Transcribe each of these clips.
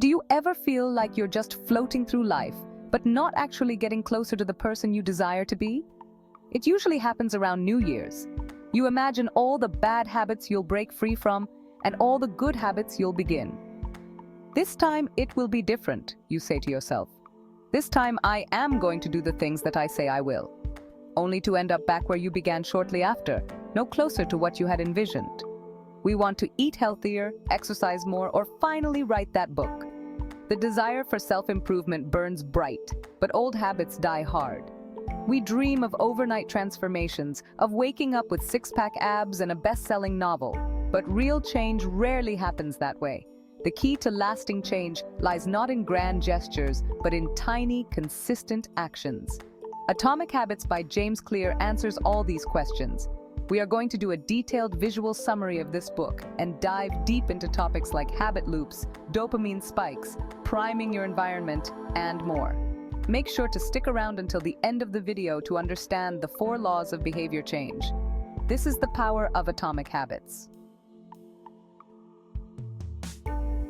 Do you ever feel like you're just floating through life, but not actually getting closer to the person you desire to be? It usually happens around New Year's. You imagine all the bad habits you'll break free from and all the good habits you'll begin. This time it will be different, you say to yourself. This time I am going to do the things that I say I will. Only to end up back where you began shortly after, no closer to what you had envisioned. We want to eat healthier, exercise more, or finally write that book. The desire for self-improvement burns bright, but old habits die hard. We dream of overnight transformations, of waking up with six-pack abs and a best-selling novel. But real change rarely happens that way. The key to lasting change lies not in grand gestures, but in tiny, consistent actions. Atomic Habits by James Clear answers all these questions. We are going to do a detailed visual summary of this book and dive deep into topics like habit loops, dopamine spikes, priming your environment, and more. Make sure to stick around until the end of the video to understand the 4 laws of behavior change. This is the power of Atomic Habits.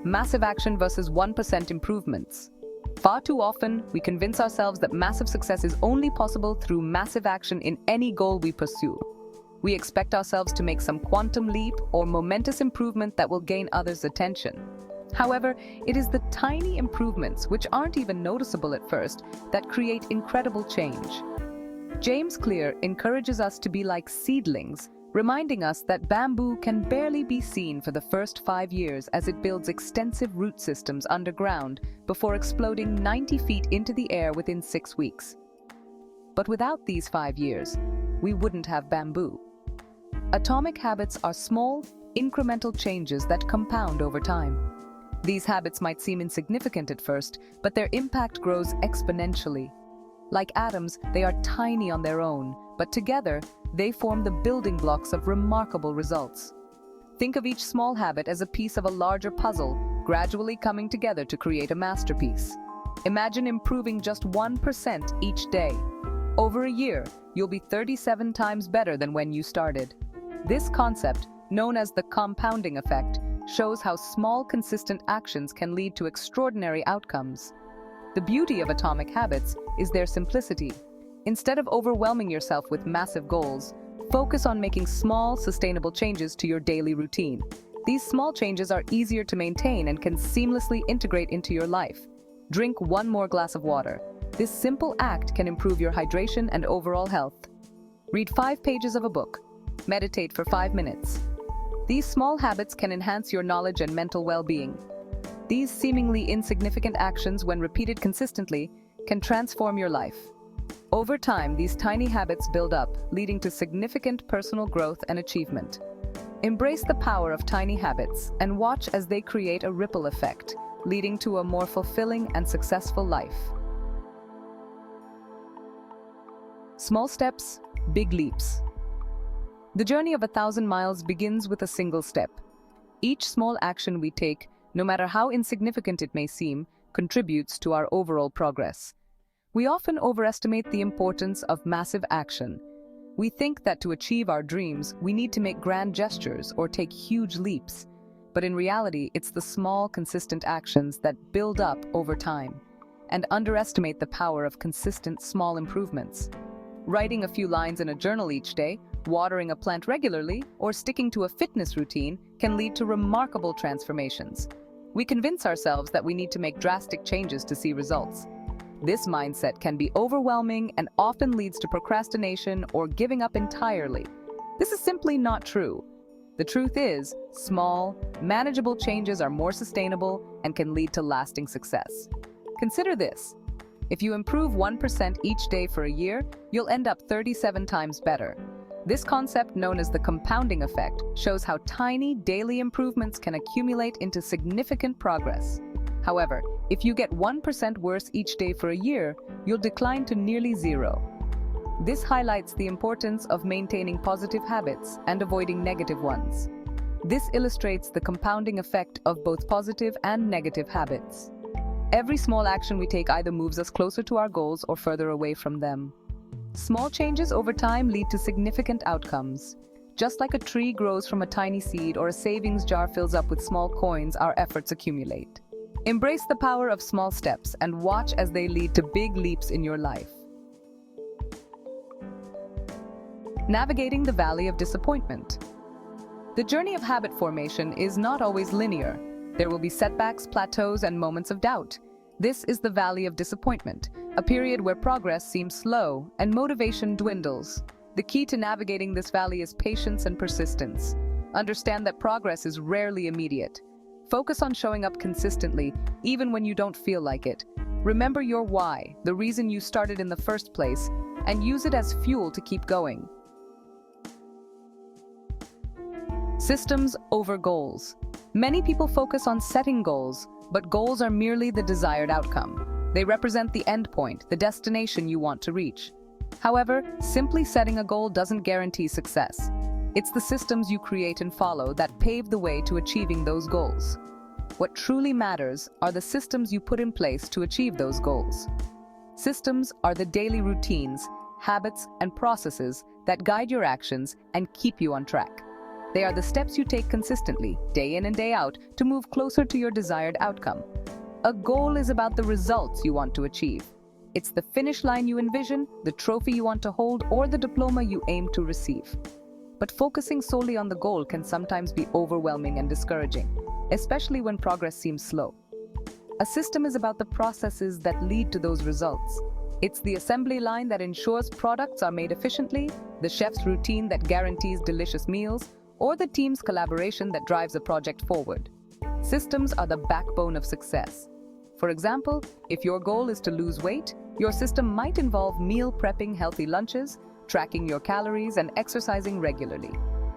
Massive action versus 1% improvements. Far too often, we convince ourselves that massive success is only possible through massive action in any goal we pursue. We expect ourselves to make some quantum leap or momentous improvement that will gain others' attention. However, it is the tiny improvements, which aren't even noticeable at first, that create incredible change. James Clear encourages us to be like seedlings, reminding us that bamboo can barely be seen for the first 5 years as it builds extensive root systems underground before exploding 90 feet into the air within 6 weeks. But without these 5 years, we wouldn't have bamboo. Atomic habits are small, incremental changes that compound over time. These habits might seem insignificant at first, but their impact grows exponentially. Like atoms, they are tiny on their own, but together, they form the building blocks of remarkable results. Think of each small habit as a piece of a larger puzzle, gradually coming together to create a masterpiece. Imagine improving just 1% each day. Over a year, you'll be 37 times better than when you started. This concept, known as the compounding effect, shows how small, consistent actions can lead to extraordinary outcomes. The beauty of Atomic Habits is their simplicity. Instead of overwhelming yourself with massive goals, focus on making small, sustainable changes to your daily routine. These small changes are easier to maintain and can seamlessly integrate into your life. Drink 1 more glass of water. This simple act can improve your hydration and overall health. Read 5 pages of a book. Meditate for 5 minutes. These small habits can enhance your knowledge and mental well-being. These seemingly insignificant actions, when repeated consistently, can transform your life. Over time, these tiny habits build up, leading to significant personal growth and achievement. Embrace the power of tiny habits and watch as they create a ripple effect, leading to a more fulfilling and successful life. Small steps, big leaps. The journey of 1,000 miles begins with a single step. Each small action we take, no matter how insignificant it may seem, contributes to our overall progress. We often overestimate the importance of massive action. We think that to achieve our dreams, we need to make grand gestures or take huge leaps. But in reality, it's the small, consistent actions that build up over time, and underestimate the power of consistent small improvements. Writing a few lines in a journal each day, watering a plant regularly, or sticking to a fitness routine can lead to remarkable transformations. We convince ourselves that we need to make drastic changes to see results. This mindset can be overwhelming and often leads to procrastination or giving up entirely. This is simply not true. The truth is, small, manageable changes are more sustainable and can lead to lasting success. Consider this. If you improve 1% each day for a year, you'll end up 37 times better. This concept, known as the compounding effect, shows how tiny daily improvements can accumulate into significant progress. However, if you get 1% worse each day for a year, you'll decline to nearly 0. This highlights the importance of maintaining positive habits and avoiding negative ones. This illustrates the compounding effect of both positive and negative habits. Every small action we take either moves us closer to our goals or further away from them. Small changes over time lead to significant outcomes. Just like a tree grows from a tiny seed or a savings jar fills up with small coins, our efforts accumulate. Embrace the power of small steps and watch as they lead to big leaps in your life. Navigating the valley of disappointment. The journey of habit formation is not always linear. There will be setbacks, plateaus, and moments of doubt. This is the valley of disappointment, a period where progress seems slow and motivation dwindles. The key to navigating this valley is patience and persistence. Understand that progress is rarely immediate. Focus on showing up consistently, even when you don't feel like it. Remember your why, the reason you started in the first place, and use it as fuel to keep going. Systems over goals. Many people focus on setting goals, but goals are merely the desired outcome. They represent the end point, the destination you want to reach. However, simply setting a goal doesn't guarantee success. It's the systems you create and follow that pave the way to achieving those goals. What truly matters are the systems you put in place to achieve those goals. Systems are the daily routines, habits, and processes that guide your actions and keep you on track. They are the steps you take consistently, day in and day out, to move closer to your desired outcome. A goal is about the results you want to achieve. It's the finish line you envision, the trophy you want to hold, or the diploma you aim to receive. But focusing solely on the goal can sometimes be overwhelming and discouraging, especially when progress seems slow. A system is about the processes that lead to those results. It's the assembly line that ensures products are made efficiently, the chef's routine that guarantees delicious meals, or the team's collaboration that drives a project forward. Systems are the backbone of success. For example, if your goal is to lose weight, your system might involve meal prepping healthy lunches, tracking your calories, and exercising regularly.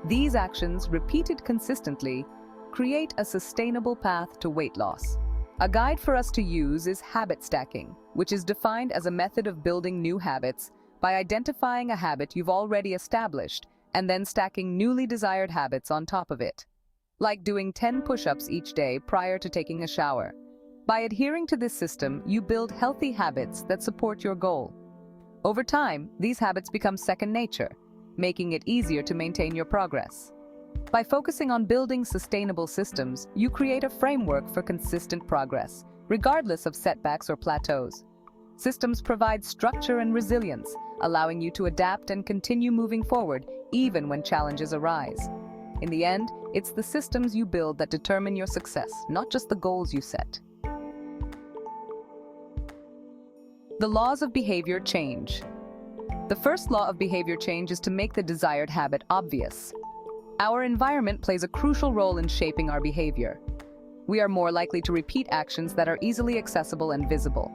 These actions, repeated consistently, create a sustainable path to weight loss. A guide for us to use is habit stacking, which is defined as a method of building new habits by identifying a habit you've already established and then stacking newly desired habits on top of it. Like doing 10 push-ups each day prior to taking a shower. By adhering to this system, you build healthy habits that support your goal. Over time, these habits become second nature, making it easier to maintain your progress. By focusing on building sustainable systems, you create a framework for consistent progress, regardless of setbacks or plateaus. Systems provide structure and resilience, allowing you to adapt and continue moving forward even when challenges arise. In the end, it's the systems you build that determine your success, not just the goals you set. The laws of behavior change. The first law of behavior change is to make the desired habit obvious. Our environment plays a crucial role in shaping our behavior. We are more likely to repeat actions that are easily accessible and visible.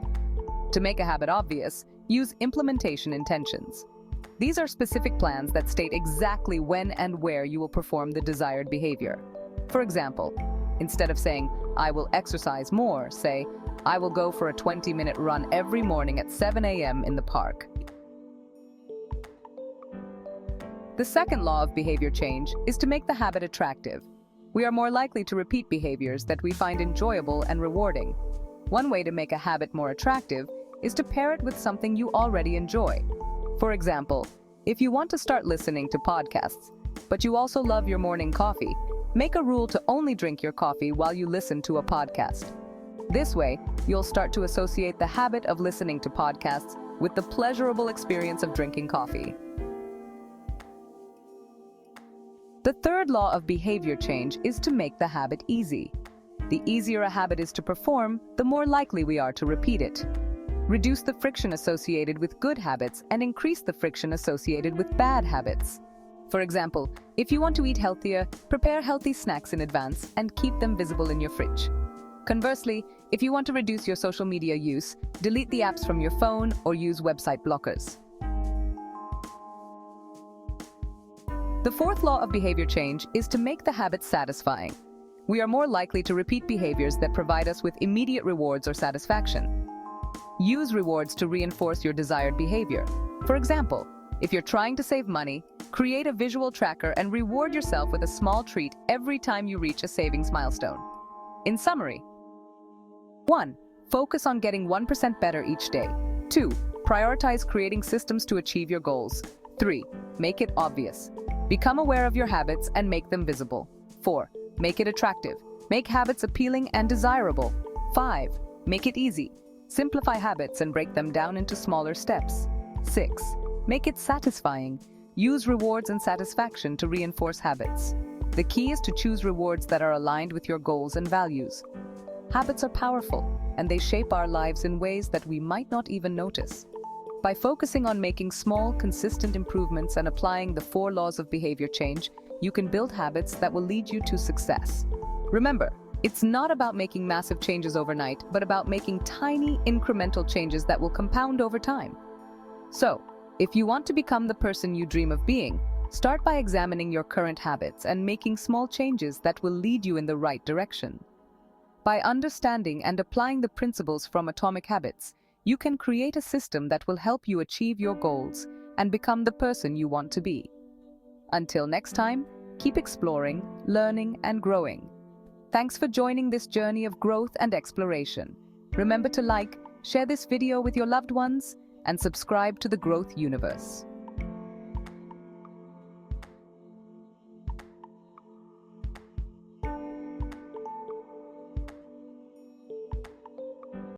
To make a habit obvious, use implementation intentions. These are specific plans that state exactly when and where you will perform the desired behavior. For example, instead of saying, "I will exercise more," say, "I will go for a 20-minute run every morning at 7 a.m. in the park." The second law of behavior change is to make the habit attractive. We are more likely to repeat behaviors that we find enjoyable and rewarding. One way to make a habit more attractive is to pair it with something you already enjoy. For example, if you want to start listening to podcasts, but you also love your morning coffee, make a rule to only drink your coffee while you listen to a podcast. This way, you'll start to associate the habit of listening to podcasts with the pleasurable experience of drinking coffee. The third law of behavior change is to make the habit easy. The easier a habit is to perform, the more likely we are to repeat it. Reduce the friction associated with good habits and increase the friction associated with bad habits. For example, if you want to eat healthier, prepare healthy snacks in advance and keep them visible in your fridge. Conversely, if you want to reduce your social media use, delete the apps from your phone or use website blockers. The fourth law of behavior change is to make the habit satisfying. We are more likely to repeat behaviors that provide us with immediate rewards or satisfaction. Use rewards to reinforce your desired behavior. For example, if you're trying to save money, create a visual tracker and reward yourself with a small treat every time you reach a savings milestone. In summary, 1. Focus on getting 1% better each day. 2. Prioritize creating systems to achieve your goals. 3. Make it obvious. Become aware of your habits and make them visible. 4. Make it attractive. Make habits appealing and desirable. 5. Make it easy. Simplify habits and break them down into smaller steps. 6. Make it satisfying. Use rewards and satisfaction to reinforce habits. The key is to choose rewards that are aligned with your goals and values. Habits are powerful, and they shape our lives in ways that we might not even notice. By focusing on making small, consistent improvements and applying the 4 laws of behavior change, you can build habits that will lead you to success. Remember, it's not about making massive changes overnight, but about making tiny, incremental changes that will compound over time. So, if you want to become the person you dream of being, start by examining your current habits and making small changes that will lead you in the right direction. By understanding and applying the principles from Atomic Habits, you can create a system that will help you achieve your goals and become the person you want to be. Until next time, keep exploring, learning, and growing. Thanks for joining this journey of growth and exploration. Remember to like, share this video with your loved ones, and subscribe to the Growth Universe.